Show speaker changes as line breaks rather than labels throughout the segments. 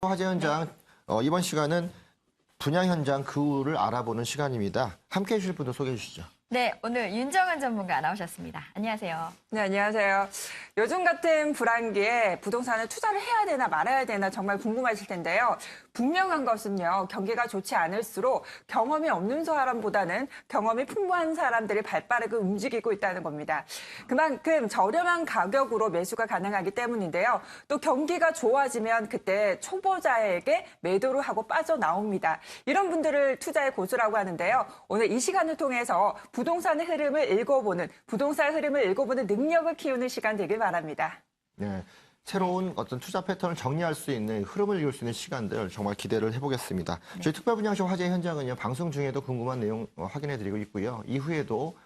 화재 현장, 이번 시간은 분양 현장 그 후를 알아보는 시간입니다. 함께 해주실 분도 소개해 주시죠.
네, 오늘 윤정은 전문가 나오셨습니다. 안녕하세요.
네, 안녕하세요. 요즘 같은 불황기에 부동산에 투자를 해야 되나 말아야 되나 정말 궁금하실 텐데요. 분명한 것은요, 경기가 좋지 않을수록 경험이 없는 사람보다는 경험이 풍부한 사람들이 발빠르게 움직이고 있다는 겁니다. 그만큼 저렴한 가격으로 매수가 가능하기 때문인데요. 또 경기가 좋아지면 그때 초보자에게 매도를 하고 빠져나옵니다. 이런 분들을 투자의 고수라고 하는데요. 오늘 이 시간을 통해서 부동산의 흐름을 읽어보는, 부동산 흐름을 읽어보는 능력을 키우는 시간 되길 바랍니다.
네, 새로운 어떤 투자 패턴을 정리할 수 있는 흐름을 이룰 수 있는 시간들 정말 기대를 해보겠습니다.
네.
저희 특별분양쇼 화재 현장은요, 방송 중에도 궁금한 내용 확인해드리고 있고요. 이후에도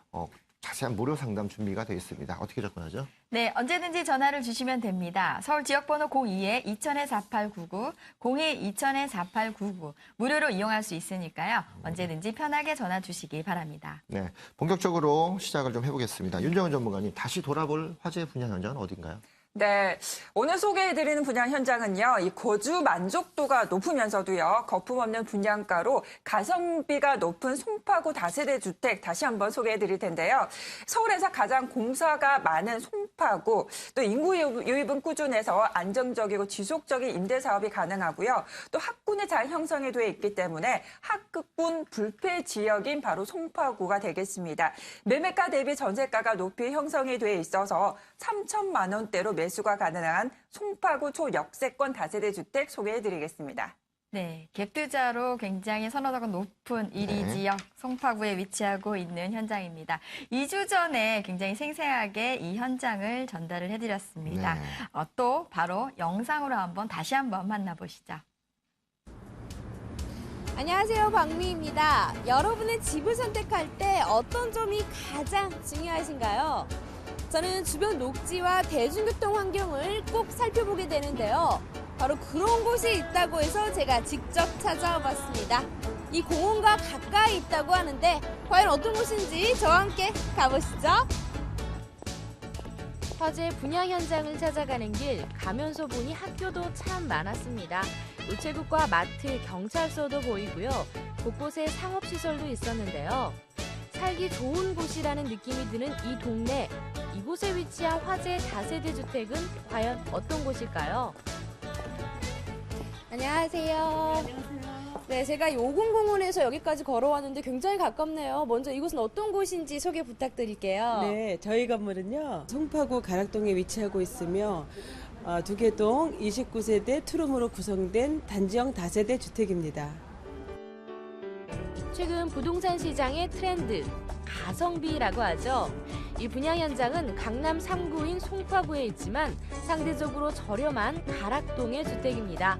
자세한 무료 상담 준비가 되어 있습니다. 어떻게 접근하죠?
네, 언제든지 전화를 주시면 됩니다. 서울 지역번호 02-2000-4899, 02-2000-4899 무료로 이용할 수 있으니까요. 언제든지 편하게 전화 주시기 바랍니다.
네, 본격적으로 시작을 좀 해보겠습니다. 윤정은 전문가님, 다시 돌아볼 화재 분양 현장은 어딘가요?
네, 오늘 소개해드리는 분양 현장은요, 이 거주 만족도가 높으면서도요, 거품없는 분양가로 가성비가 높은 송파구 다세대 주택 다시 한번 소개해드릴 텐데요. 서울에서 가장 공사가 많은 송파구, 또 인구 유입은 꾸준해서 안정적이고 지속적인 임대 사업이 가능하고요. 또 학군이 잘 형성이 돼 있기 때문에 학군 불패 지역인 바로 송파구가 되겠습니다. 매매가 대비 전세가가 높이 형성이 돼 있어서 3천만 원대로 매수가 가능한 송파구 초역세권 다세대 주택 소개해드리겠습니다.
네, 갭투자로 굉장히 선호도가 높은 1위 지역 송파구에 위치하고 있는 현장입니다. 2주 전에 굉장히 생생하게 이 현장을 전달을 해드렸습니다.
네.
또 바로 영상으로 다시 한번 만나보시죠.
안녕하세요, 박미입니다. 여러분의 집을 선택할 때 어떤 점이 가장 중요하신가요? 저는 주변 녹지와 대중교통 환경을 꼭 살펴보게 되는데요. 바로 그런 곳이 있다고 해서 제가 직접 찾아와 봤습니다. 이 공원과 가까이 있다고 하는데 과연 어떤 곳인지 저와 함께 가보시죠. 화재 분양 현장을 찾아가는 길, 가면서 보니 학교도 참 많았습니다. 우체국과 마트, 경찰서도 보이고요. 곳곳에 상업시설도 있었는데요. 살기 좋은 곳이라는 느낌이 드는 이 동네, 이곳에 위치한 화재 다세대 주택은 과연 어떤 곳일까요? 안녕하세요. 네, 제가 요금공원에서 여기까지 걸어왔는데 굉장히 가깝네요. 먼저 이곳은 어떤 곳인지 소개 부탁드릴게요.
네, 저희 건물은요, 송파구 가락동에 위치하고 있으며 두개동 29세대 투룸으로 구성된 단지형 다세대 주택입니다.
최근 부동산 시장의 트렌드, 가성비라고 하죠. 이 분양 현장은 강남 3구인 송파구에 있지만 상대적으로 저렴한 가락동의 주택입니다.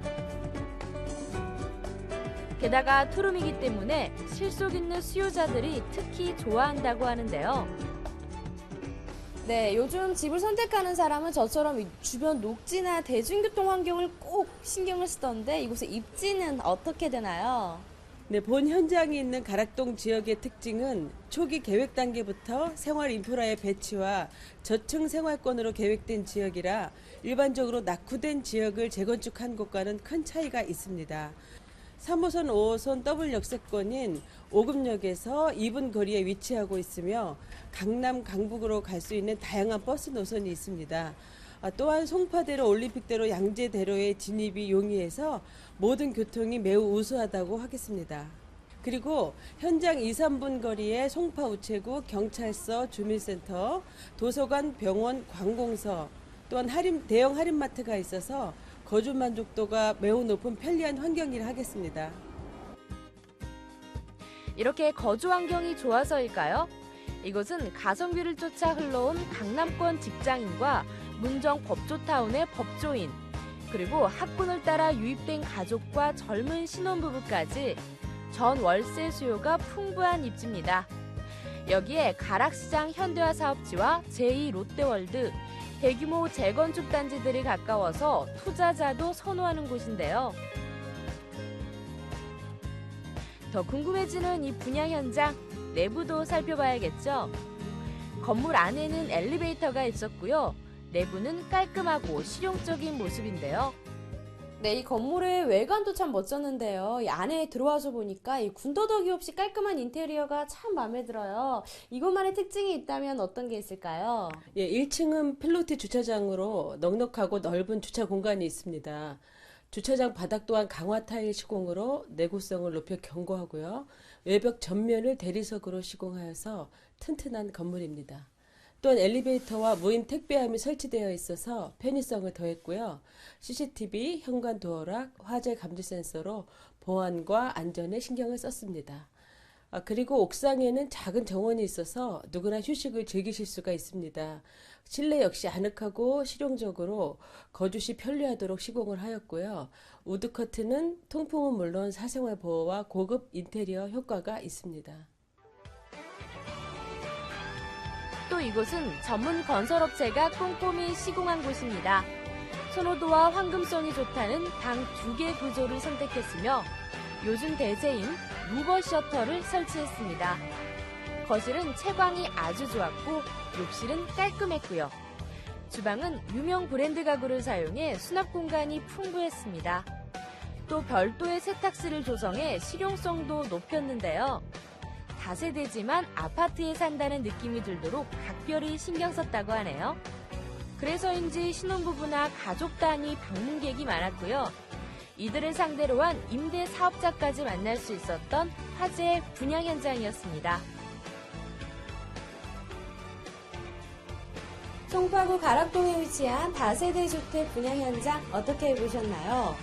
게다가 투룸이기 때문에 실속 있는 수요자들이 특히 좋아한다고 하는데요. 네, 요즘 집을 선택하는 사람은 저처럼 주변 녹지나 대중교통 환경을 꼭 신경을 쓰던데 이곳의 입지는 어떻게 되나요?
네, 본 현장이 있는 가락동 지역의 특징은 초기 계획 단계부터 생활 인프라의 배치와 저층 생활권으로 계획된 지역이라 일반적으로 낙후된 지역을 재건축한 곳과는 큰 차이가 있습니다. 3호선, 5호선 더블 역세권인 오금역에서 2분 거리에 위치하고 있으며 강남, 강북으로 갈 수 있는 다양한 버스 노선이 있습니다. 또한 송파대로, 올림픽대로, 양재대로의 진입이 용이해서 모든 교통이 매우 우수하다고 하겠습니다. 그리고 현장 2, 3분 거리에 송파 우체국, 경찰서, 주민센터, 도서관, 병원, 관공서, 또한 대형 할인마트가 있어서 거주 만족도가 매우 높은 편리한 환경이라 하겠습니다.
이렇게 거주 환경이 좋아서일까요? 이곳은 가성비를 쫓아 흘러온 강남권 직장인과 문정 법조타운의 법조인, 그리고 학군을 따라 유입된 가족과 젊은 신혼부부까지 전 월세 수요가 풍부한 입지입니다. 여기에 가락시장 현대화 사업지와 제2 롯데월드, 대규모 재건축 단지들이 가까워서 투자자도 선호하는 곳인데요. 더 궁금해지는 이 분양 현장, 내부도 살펴봐야겠죠. 건물 안에는 엘리베이터가 있었고요. 내부는 깔끔하고 실용적인 모습인데요. 네, 이 건물의 외관도 참 멋졌는데요. 이 안에 들어와서 보니까 이 군더더기 없이 깔끔한 인테리어가 참 마음에 들어요. 이것만의 특징이 있다면 어떤 게 있을까요?
예, 1층은 필로티 주차장으로 넉넉하고 넓은 주차 공간이 있습니다. 주차장 바닥 또한 강화 타일 시공으로 내구성을 높여 견고하고요. 외벽 전면을 대리석으로 시공하여서 튼튼한 건물입니다. 또한 엘리베이터와 무인 택배함이 설치되어 있어서 편의성을 더했고요. CCTV, 현관 도어락, 화재 감지 센서로 보안과 안전에 신경을 썼습니다. 그리고 옥상에는 작은 정원이 있어서 누구나 휴식을 즐기실 수가 있습니다. 실내 역시 아늑하고 실용적으로 거주 시 편리하도록 시공을 하였고요. 우드 커튼은 통풍은 물론 사생활 보호와 고급 인테리어 효과가 있습니다.
또 이곳은 전문 건설업체가 꼼꼼히 시공한 곳입니다. 선호도와 황금성이 좋다는 방 2개 구조를 선택했으며 요즘 대세인 루버 셔터를 설치했습니다. 거실은 채광이 아주 좋았고 욕실은 깔끔했고요. 주방은 유명 브랜드 가구를 사용해 수납 공간이 풍부했습니다. 또 별도의 세탁실을 조성해 실용성도 높였는데요. 다세대지만 아파트에 산다는 느낌이 들도록 각별히 신경 썼다고 하네요. 그래서인지 신혼부부나 가족 단위 방문객이 많았고요. 이들을 상대로 한 임대 사업자까지 만날 수 있었던 화제의 분양 현장이었습니다. 송파구 가락동에 위치한 다세대 주택 분양 현장 어떻게 보셨나요?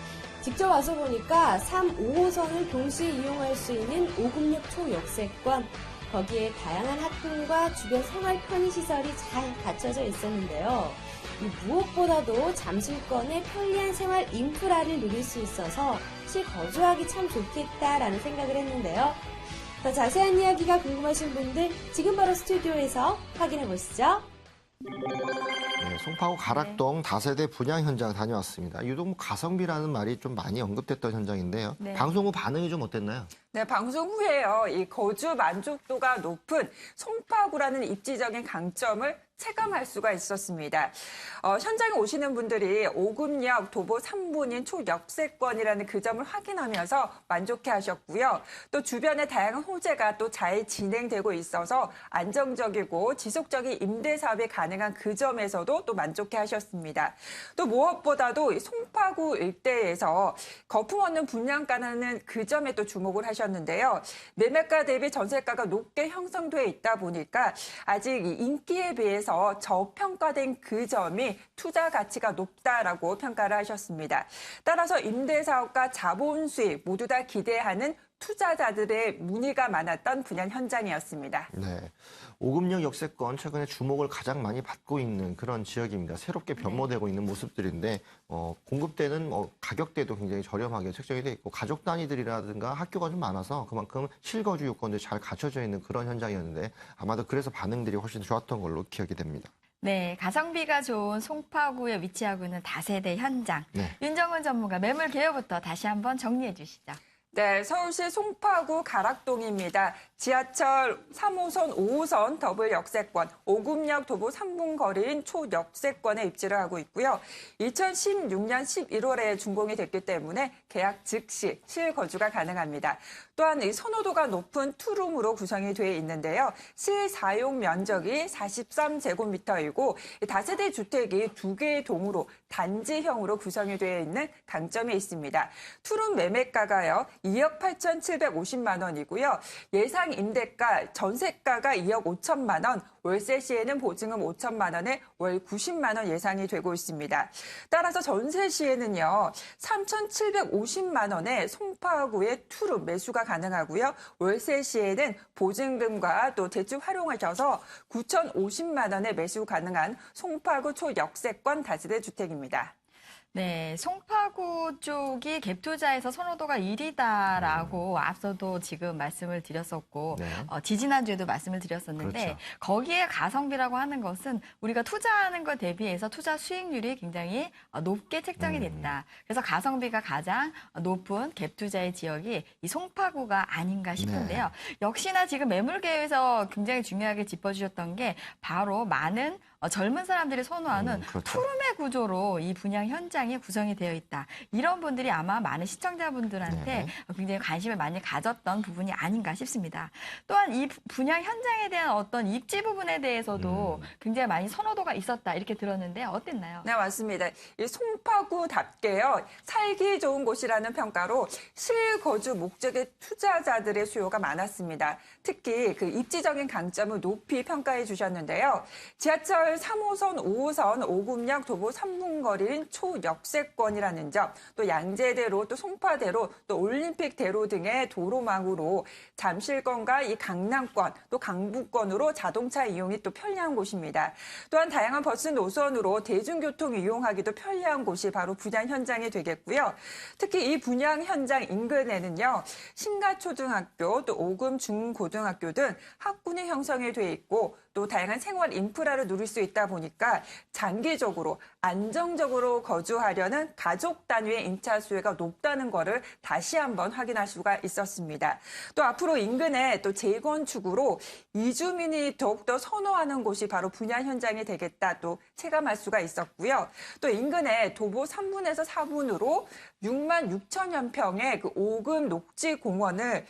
직접 와서 보니까 3, 5호선을 동시에 이용할 수 있는 5급역 초역세권, 거기에 다양한 학군과 주변 생활 편의시설이 잘 갖춰져 있었는데요. 무엇보다도 잠실권의 편리한 생활 인프라를 누릴 수 있어서 실거주하기 참 좋겠다라는 생각을 했는데요. 더 자세한 이야기가 궁금하신 분들 지금 바로 스튜디오에서 확인해 보시죠.
네, 송파구 가락동 다세대 분양 현장 다녀왔습니다. 유독 가성비라는 말이 좀 많이 언급됐던 현장인데요.
네.
방송 후 반응이 좀 어땠나요?
네, 방송 후에요. 이 거주 만족도가 높은 송파구라는 입지적인 강점을 체감할 수가 있었습니다. 현장에 오시는 분들이 5급역 도보 3분인 초역세권이라는 그 점을 확인하면서 만족해 하셨고요. 또 주변에 다양한 호재가 또 잘 진행되고 있어서 안정적이고 지속적인 임대 사업이 가능한 그 점에서도 또 만족해 하셨습니다. 또 무엇보다도 이 송파구 일대에서 거품 없는 분양가라는 그 점에 또 주목을 하셨는데요. 매매가 대비 전세가가 높게 형성돼 있다 보니까 아직 이 인기에 비해서 저평가된 그 점이 투자 가치가 높다라고 평가를 하셨습니다. 따라서 임대사업과 자본 수익 모두 다 기대하는 투자자들의 문의가 많았던 분양 현장이었습니다.
네. 5급역 역세권 최근에 주목을 가장 많이 받고 있는 그런 지역입니다. 새롭게 변모되고 있는 모습들인데 공급대는 가격대도 굉장히 저렴하게 책정이 돼 있고 가족 단위들이라든가 학교가 좀 많아서 그만큼 실거주 요건들이 잘 갖춰져 있는 그런 현장이었는데 아마도 그래서 반응들이 훨씬 좋았던 걸로 기억이 됩니다.
네, 가성비가 좋은 송파구에 위치하고 있는 다세대 현장.
네.
윤정은 전문가 매물 개요부터 다시 한번 정리해 주시죠.
네, 서울시 송파구 가락동입니다. 지하철 3호선, 5호선 더블 역세권, 5급역 도보 3분 거리인 초역세권에 입지를 하고 있고요. 2016년 11월에 준공이 됐기 때문에 계약 즉시 실거주가 가능합니다. 또한 이 선호도가 높은 투룸으로 구성이 되어 있는데요. 실사용 면적이 43제곱미터이고 다세대 주택이 2개의 동으로 단지형으로 구성이 되어 있는 강점이 있습니다. 투룸 매매가가요. 2억 8,750만 원이고요. 예상 임대가, 전세가가 2억 5천만 원, 월세 시에는 보증금 5천만 원에 월 90만 원 예상이 되고 있습니다. 따라서 전세 시에는요. 3,750만 원에 송파구의 투룸 매수가 가능하고요. 월세 시에는 보증금과 또 대출 활용하셔서 9,050만 원에 매수 가능한 송파구 초역세권 다세대 주택입니다.
네, 송파구 쪽이 갭투자에서 선호도가 1위다라고 앞서도 지금 말씀을 드렸었고
네.
지지난주에도 말씀을 드렸었는데
그렇죠.
거기에 가성비라고 하는 것은 우리가 투자하는 것 대비해서 투자 수익률이 굉장히 높게 책정이 됐다. 그래서 가성비가 가장 높은 갭투자의 지역이 이 송파구가 아닌가 싶은데요. 역시나 지금 매물계에서 굉장히 중요하게 짚어주셨던 게 바로 많은 젊은 사람들이 선호하는
그렇죠.
투룸의 구조로 이 분양 현장 현장이 구성이 되어 있다. 이런 분들이 아마 많은 시청자분들한테
네.
굉장히 관심을 많이 가졌던 부분이 아닌가 싶습니다. 또한 이 분양 현장에 대한 어떤 입지 부분에 대해서도 굉장히 많이 선호도가 있었다 이렇게 들었는데 어땠나요?
네, 맞습니다. 이 송파구답게요, 살기 좋은 곳이라는 평가로 실거주 목적의 투자자들의 수요가 많았습니다. 특히 그 입지적인 강점을 높이 평가해 주셨는데요. 지하철 3호선, 5호선, 오금역, 도보 3분 거리인 초역세권이라는 점, 또 양재대로, 또 송파대로, 또 올림픽대로 등의 도로망으로 잠실권과 이 강남권, 또 강북권으로 자동차 이용이 또 편리한 곳입니다. 또한 다양한 버스 노선으로 대중교통 이용하기도 편리한 곳이 바로 분양 현장이 되겠고요. 특히 이 분양 현장 인근에는요, 신가초등학교, 또 오금 중고등학교 등 학군이 형성이 돼 있고 또 다양한 생활 인프라를 누릴 수 있다 보니까 장기적으로 안정적으로 거주하려는 가족 단위의 임차 수요가 높다는 것을 다시 한번 확인할 수가 있었습니다. 또 앞으로 인근에 또 재건축으로 이주민이 더욱더 선호하는 곳이 바로 분양 현장이 되겠다 또 체감할 수가 있었고요. 또 인근에 도보 3분에서 4분으로 6만 6천여 평의 그 오금 녹지 공원을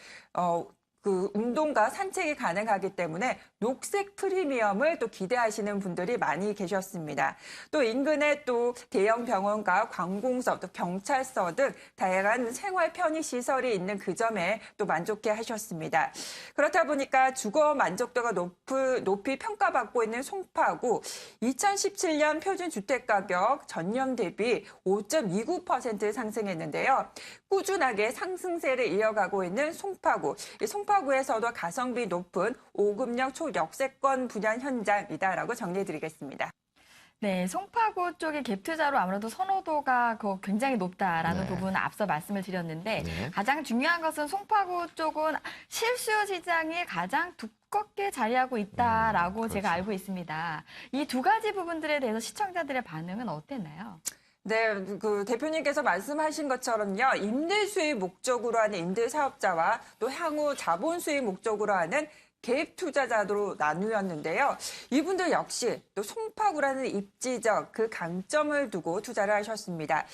그 운동과 산책이 가능하기 때문에 녹색 프리미엄을 또 기대하시는 분들이 많이 계셨습니다. 또 인근에 또 대형 병원과 관공서, 또 경찰서 등 다양한 생활 편의 시설이 있는 그 점에 또 만족해 하셨습니다. 그렇다 보니까 주거 만족도가 높이 평가받고 있는 송파구 2017년 표준 주택 가격 전년 대비 5.29% 상승했는데요. 꾸준하게 상승세를 이어가고 있는 송파구. 송파구에서도 가성비 높은 오금역 초역세권 분양 현장이다라고 정리해드리겠습니다.
네, 송파구 쪽의 갭 투자로 아무래도 선호도가 굉장히 높다라는
네.
부분은 앞서 말씀을 드렸는데
네.
가장 중요한 것은 송파구 쪽은 실수요 시장이 가장 두껍게 자리하고 있다라고
그렇죠.
제가 알고 있습니다. 이 두 가지 부분들에 대해서 시청자들의 반응은 어땠나요?
네, 그 대표님께서 말씀하신 것처럼요, 임대 수입 목적으로 하는 임대 사업자와 또 향후 자본 수입 목적으로 하는 갭 투자자로 나누었는데요. 이분들 역시 또 송파구라는 입지적 그 강점을 두고 투자를 하셨습니다.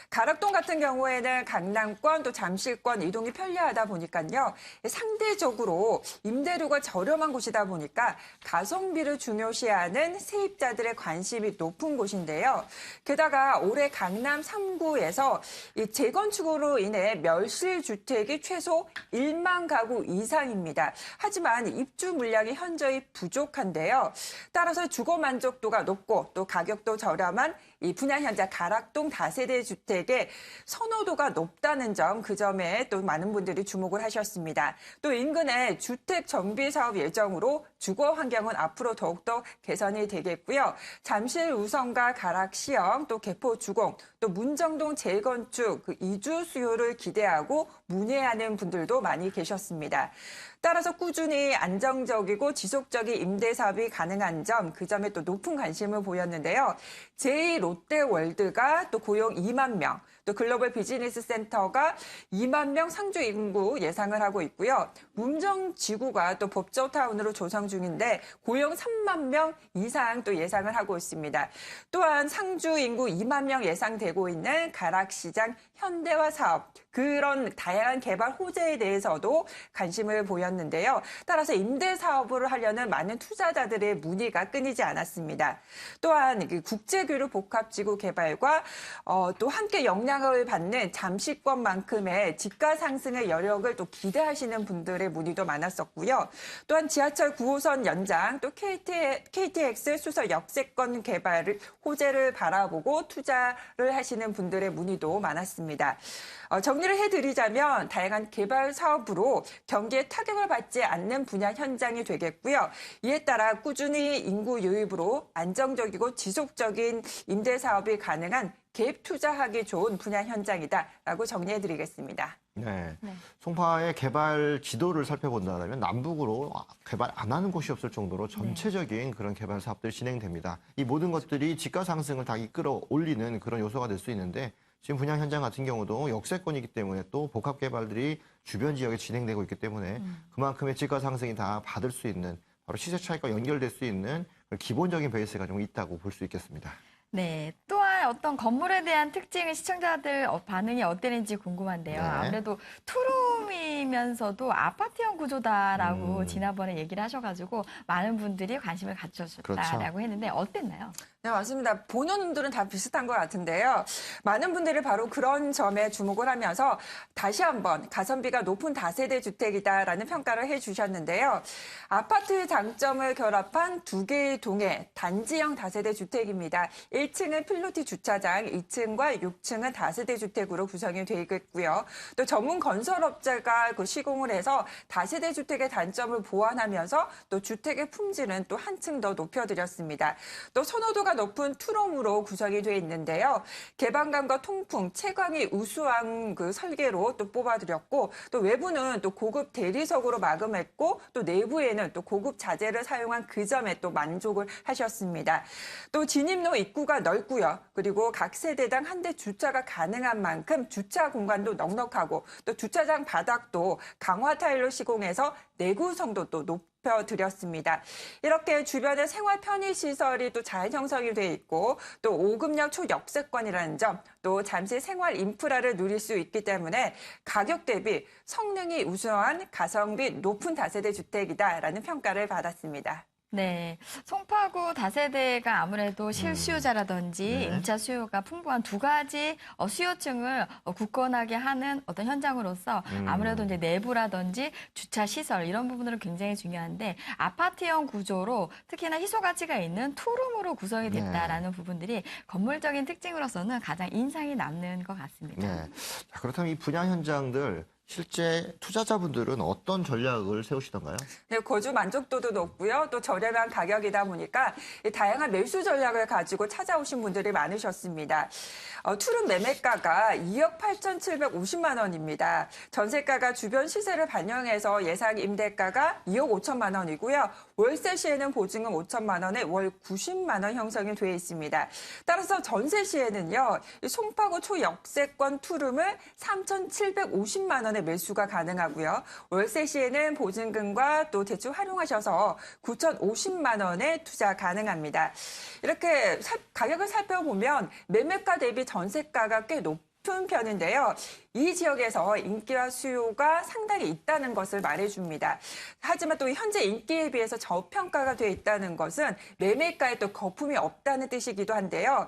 가락동 같은 경우에는 강남권 또 잠실권 이동이 편리하다 보니까요. 상대적으로 임대료가 저렴한 곳이다 보니까 가성비를 중요시하는 세입자들의 관심이 높은 곳인데요. 게다가 올해 강남 3구에서 이 재건축으로 인해 멸실주택이 최소 1만 가구 이상입니다. 하지만 입주 물량이 현저히 부족한데요. 따라서 주거 만족도가 높고 또 가격도 저렴한 이 분양 현장 가락동 다세대 주택의 선호도가 높다는 점, 그 점에 또 많은 분들이 주목을 하셨습니다. 또 인근에 주택 정비 사업 예정으로 주거 환경은 앞으로 더욱더 개선이 되겠고요. 잠실 우성과 가락 시형, 또 개포 주공, 또 문정동 재건축 그 이주 수요를 기대하고 문의하는 분들도 많이 계셨습니다. 따라서 꾸준히 안정적이고 지속적인 임대 사업이 가능한 점, 그 점에 또 높은 관심을 보였는데요. 제2롯데월드가 또 고용 2만 명, 또 글로벌 비즈니스 센터가 2만 명 상주 인구 예상을 하고 있고요. 문정지구가 또 법저타운으로 조성 중인데 고용 3만 명 이상 또 예상을 하고 있습니다. 또한 상주 인구 2만 명 예상되고 있는 가락시장 현대화 사업, 그런 다양한 개발 호재에 대해서도 관심을 보였는데요. 따라서 임대 사업을 하려는 많은 투자자들의 문의가 끊이지 않았습니다. 또한 국제교류 복합지구 개발과 또 함께 영향을 받는 잠시권만큼의 지가 상승의 여력을 또 기대하시는 분들의 문의도 많았었고요. 또한 지하철 9호선 연장, 또 KTX 수서 역세권 개발 호재를 바라보고 투자를 하시는 분들의 문의도 많았습니다. 정리를 해드리자면 다양한 개발 사업으로 경기에 타격을 받지 않는 분양 현장이 되겠고요. 이에 따라 꾸준히 인구 유입으로 안정적이고 지속적인 임대 사업이 가능한 갭 투자하기 좋은 분양 현장이다라고 정리해드리겠습니다.
네.
네.
송파의 개발 지도를 살펴본다면 남북으로 개발 안 하는 곳이 없을 정도로 전체적인 그런 개발 사업들이 진행됩니다. 이 모든 것들이 지가 상승을 다 이끌어 올리는 그런 요소가 될 수 있는데 지금 분양 현장 같은 경우도 역세권이기 때문에 또 복합 개발들이 주변 지역에 진행되고 있기 때문에 그만큼의 지가 상승이 다 받을 수 있는 바로 시세 차익과 연결될 수 있는 기본적인 베이스가 좀 있다고 볼 수 있겠습니다.
네, 또한 일단 어떤 건물에 대한 특징은 시청자들 반응이 어땠는지 궁금한데요.
네.
아무래도 투룸이면서도 아파트형 구조다라고 지난번에 얘기를 하셔가지고 많은 분들이 관심을 가져주셨다라고
그렇죠.
했는데 어땠나요?
네, 맞습니다. 보는 눈들은 다 비슷한 것 같은데요. 많은 분들이 바로 그런 점에 주목을 하면서 다시 한번 가성비가 높은 다세대 주택이다라는 평가를 해주셨는데요. 아파트의 장점을 결합한 두 개의 동의 단지형 다세대 주택입니다. 1층은 필로티 주차장, 2층과 6층은 다세대 주택으로 구성이 되어 있고요. 또 전문 건설업자가 그 시공을 해서 다세대 주택의 단점을 보완하면서 또 주택의 품질은 또 한층 더 높여드렸습니다. 또 선호도가 높은 투룸으로 구성이 되어 있는데요. 개방감과 통풍, 채광이 우수한 그 설계로 또 뽑아드렸고 또 외부는 또 고급 대리석으로 마감했고 또 내부에는 또 고급 자재를 사용한 그 점에 또 만족을 하셨습니다. 또 진입로 입구가 넓고요. 그리고 각 세대당 한 대 주차가 가능한 만큼 주차 공간도 넉넉하고 또 주차장 바닥도 강화 타일로 시공해서 내구성도 또 높여드렸습니다. 이렇게 주변에 생활 편의 시설이 또 잘 형성이 돼 있고 또 5급역 초역세권이라는 점, 또 잠시 생활 인프라를 누릴 수 있기 때문에 가격 대비 성능이 우수한 가성비 높은 다세대 주택이다라는 평가를 받았습니다.
네, 송파구 다세대가 아무래도 실수요자라든지
네.
임차 수요가 풍부한 두 가지 수요층을 굳건하게 하는 어떤 현장으로서 아무래도 이제 내부라든지 주차 시설 이런 부분들은 굉장히 중요한데 아파트형 구조로 특히나 희소 가치가 있는 투룸으로 구성이 됐다라는 부분들이 건물적인 특징으로서는 가장 인상이 남는 것 같습니다.
네. 자, 그렇다면 이 분양 현장들 실제 투자자분들은 어떤 전략을 세우시던가요?
네, 거주 만족도도 높고요. 또 저렴한 가격이다 보니까 이 다양한 매수 전략을 가지고 찾아오신 분들이 많으셨습니다. 투룸 매매가가 2억 8,750만 원입니다. 전세가가 주변 시세를 반영해서 예상 임대가가 2억 5천만 원이고요. 월세 시에는 보증금 5천만 원에 월 90만 원 형성이 되어 있습니다. 따라서 전세 시에는요, 이 송파구 초역세권 투룸을 3,750만 원에 매수가 가능하고요. 월세 시에는 보증금과 또 대출 활용하셔서 9,050만 원에 투자 가능합니다. 이렇게 가격을 살펴보면 매매가 대비 전세가가 꽤 높은 편인데요. 이 지역에서 인기와 수요가 상당히 있다는 것을 말해줍니다. 하지만 또 현재 인기에 비해서 저평가가 돼 있다는 것은 매매가에 또 거품이 없다는 뜻이기도 한데요.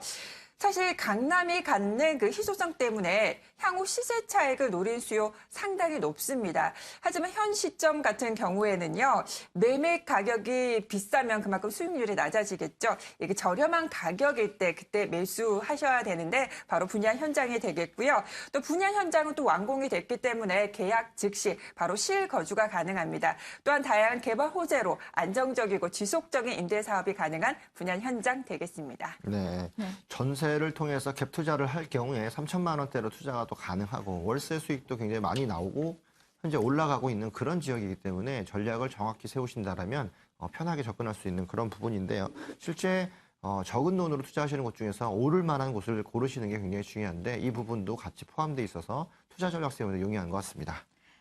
사실 강남이 갖는 그 희소성 때문에 향후 시세 차익을 노린 수요 상당히 높습니다. 하지만 현 시점 같은 경우에는요, 매매 가격이 비싸면 그만큼 수익률이 낮아지겠죠. 이게 저렴한 가격일 때 그때 매수하셔야 되는데 바로 분양 현장이 되겠고요. 또 분양 현장은 또 완공이 됐기 때문에 계약 즉시 바로 실거주가 가능합니다. 또한 다양한 개발 호재로 안정적이고 지속적인 임대 사업이 가능한 분양 현장 되겠습니다.
네. 전세를 통해서 갭 투자를 할 경우에 3천만 원대로 투자가 또 가능하고 월세 수익도 굉장히 많이 나오고 현재 올라가고 있는 그런 지역이기 때문에 전략을 정확히 세우신다라면 편하게 접근할 수 있는 그런 부분인데요. 실제 적은 돈으로 투자하시는 곳 중에서 오를 만한 곳을 고르시는 게 굉장히 중요한데 이 부분도 같이 포함되어 있어서 투자 전략 세우는 데 용이한 것 같습니다.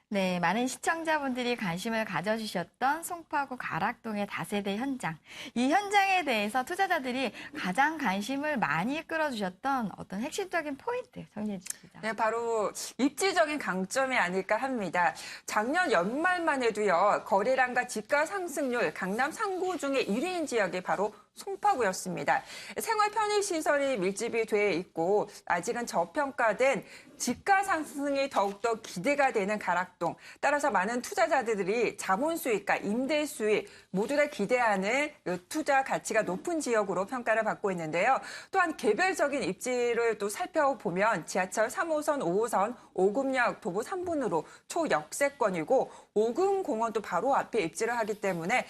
네, 많은 시청자분들이 관심을 가져주셨던 송파구 가락동의 다세대 현장. 이 현장에 대해서 투자자들이 가장 관심을 많이 끌어주셨던 어떤 핵심적인 포인트 정리해 주시죠.
네, 바로 입지적인 강점이 아닐까 합니다. 작년 연말만 해도요, 거래량과 집가 상승률 강남 상구 중에 1위인 지역이 바로 송파구였습니다. 생활 편의 시설이 밀집이 돼 있고 아직은 저평가된 집가 상승이 더욱더 기대가 되는 가락동. 따라서 많은 투자자들이 자본 수익과 임대 수익 모두 다 기대하는 투자 가치가 높은 지역으로 평가를 받고 있는데요. 또한 개별적인 입지를 또 살펴보면 지하철 3호선, 5호선, 5급역 도보 3분으로 초역세권이고 5금 공원도 바로 앞에 입지를 하기 때문에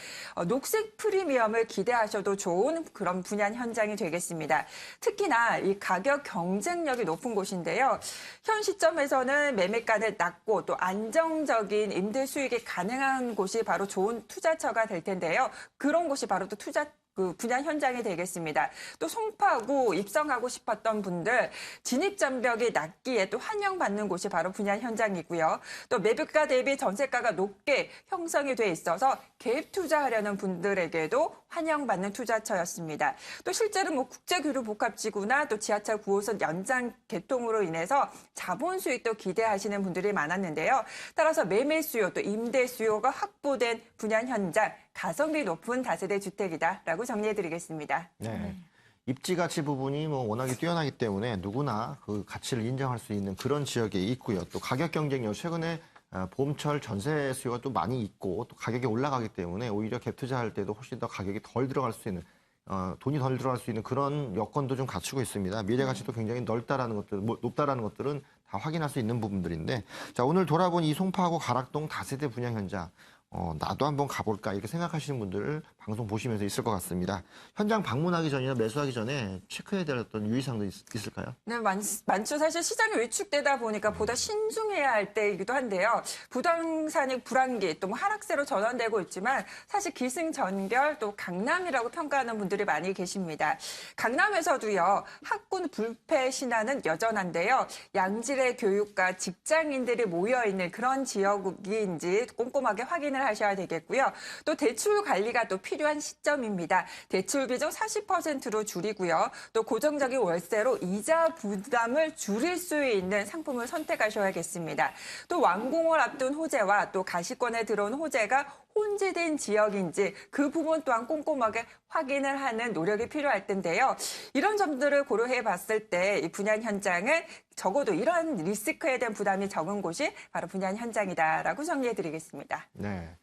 녹색 프리미엄을 기대하셔도 좋은 그런 분양 현장이 되겠습니다. 특히나 이 가격 경쟁력이 높은 곳인데요. 현 시점에서는 매매가는 낮고 또 안정적인 임대 수익이 가능한 곳이 바로 좋은 투자처가 될 텐데요. 그런 곳이 바로 또 투자 그 분양 현장이 되겠습니다. 또 송파구 입성하고 싶었던 분들 진입 장벽이 낮기에 또 환영받는 곳이 바로 분양 현장이고요. 또 매입가 대비 전세가가 높게 형성이 돼 있어서 개입 투자하려는 분들에게도 환영받는 투자처였습니다. 또 실제로 뭐 국제교류 복합지구나 또 지하철 9호선 연장 개통으로 인해서 자본 수익도 기대하시는 분들이 많았는데요. 따라서 매매 수요 또 임대 수요가 확보된 분양 현장, 가성비 높은 다세대 주택이다라고 정리해드리겠습니다.
네. 입지 가치 부분이 뭐 워낙에 뛰어나기 때문에 누구나 그 가치를 인정할 수 있는 그런 지역에 있고요. 또 가격 경쟁력 최근에 봄철 전세 수요가 또 많이 있고 또 가격이 올라가기 때문에 오히려 갭 투자할 때도 훨씬 더 가격이 덜 들어갈 수 있는 돈이 덜 들어갈 수 있는 그런 여건도 좀 갖추고 있습니다. 미래 가치도 굉장히 넓다라는 것들, 높다라는 것들은 다 확인할 수 있는 부분들인데, 자 오늘 돌아본 이 송파구 가락동 다세대 분양 현장. 나도 한번 가볼까 이렇게 생각하시는 분들 방송 보시면서 있을 것 같습니다. 현장 방문하기 전이나 매수하기 전에 체크해야 될 어떤 유의사항도 있을까요?
네, 많죠. 사실 시장이 위축되다 보니까 보다 신중해야 할 때이기도 한데요. 부동산이 불황기 또 뭐 하락세로 전환되고 있지만 사실 기승전결 또 강남이라고 평가하는 분들이 많이 계십니다. 강남에서도요. 학군 불패 신화는 여전한데요. 양질의 교육과 직장인들이 모여있는 그런 지역인지 꼼꼼하게 확인을 하셔야 되겠고요. 또 대출 관리가 또 필요한 시점입니다. 대출 비중 40%로 줄이고요. 또 고정적인 월세로 이자 부담을 줄일 수 있는 상품을 선택하셔야겠습니다. 또 완공을 앞둔 호재와 또 가시권에 들어온 호재가 혼재된 지역인지 그 부분 또한 꼼꼼하게 확인을 하는 노력이 필요할 텐데요. 이런 점들을 고려해 봤을 때 이 분양 현장은 적어도 이러한 리스크에 대한 부담이 적은 곳이 바로 분양 현장이다라고 정리해 드리겠습니다.
네.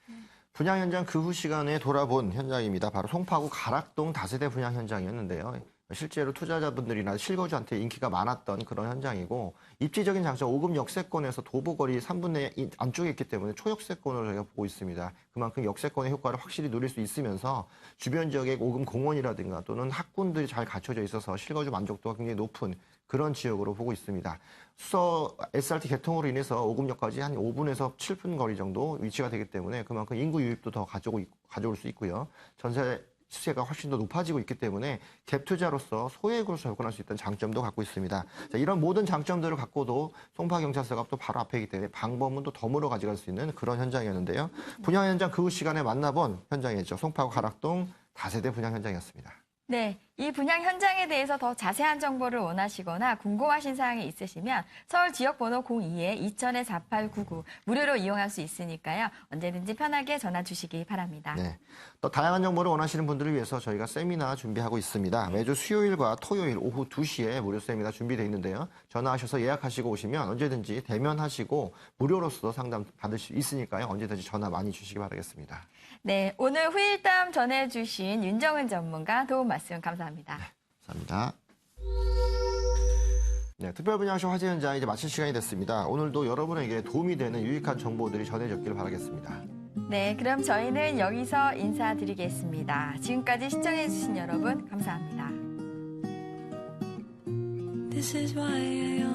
분양 현장 그 후 시간에 돌아본 현장입니다. 바로 송파구 가락동 다세대 분양 현장이었는데요. 실제로 투자자분들이나 실거주한테 인기가 많았던 그런 현장이고 입지적인 장점 5급 역세권에서 도보거리 3분의 1 안쪽에 있기 때문에 초역세권으로 저희가 보고 있습니다. 그만큼 역세권의 효과를 확실히 누릴 수 있으면서 주변 지역의 5급 공원이라든가 또는 학군들이 잘 갖춰져 있어서 실거주 만족도가 굉장히 높은 그런 지역으로 보고 있습니다. 수서 SRT 개통으로 인해서 5급역까지 한 5분에서 7분 거리 정도 위치가 되기 때문에 그만큼 인구 유입도 더 가져올 수 있고요. 전세 시세가 훨씬 더 높아지고 있기 때문에 갭 투자로서 소액으로 접근할 수 있다는 장점도 갖고 있습니다. 자, 이런 모든 장점들을 갖고도 송파경찰서가 또 바로 앞에 있기 때문에 방법은 또 덤으로 가져갈 수 있는 그런 현장이었는데요. 분양 현장 그 후 시간에 만나본 현장이었죠. 송파구 가락동 다세대 분양 현장이었습니다.
네, 이 분양 현장에 대해서 더 자세한 정보를 원하시거나 궁금하신 사항이 있으시면 서울 지역번호 02-2000-4899 무료로 이용할 수 있으니까요. 언제든지 편하게 전화 주시기 바랍니다.
네, 또 다양한 정보를 원하시는 분들을 위해서 저희가 세미나 준비하고 있습니다. 매주 수요일과 토요일 오후 2시에 무료 세미나 준비되어 있는데요. 전화하셔서 예약하시고 오시면 언제든지 대면하시고 무료로서 상담 받을 수 있으니까요. 언제든지 전화 많이 주시기 바라겠습니다.
네, 오늘 후일담 전해주신 윤정은 전문가 도움 말씀 감사합니다.
감사합니다. 네, 특별분양쇼 화제 현장 이제 마칠 시간이 됐습니다. 오늘도 여러분에게 도움이 되는 유익한 정보들이 전해졌길 바라겠습니다.
네, 그럼 저희는 여기서 인사드리겠습니다. 지금까지 시청해주신 여러분 감사합니다.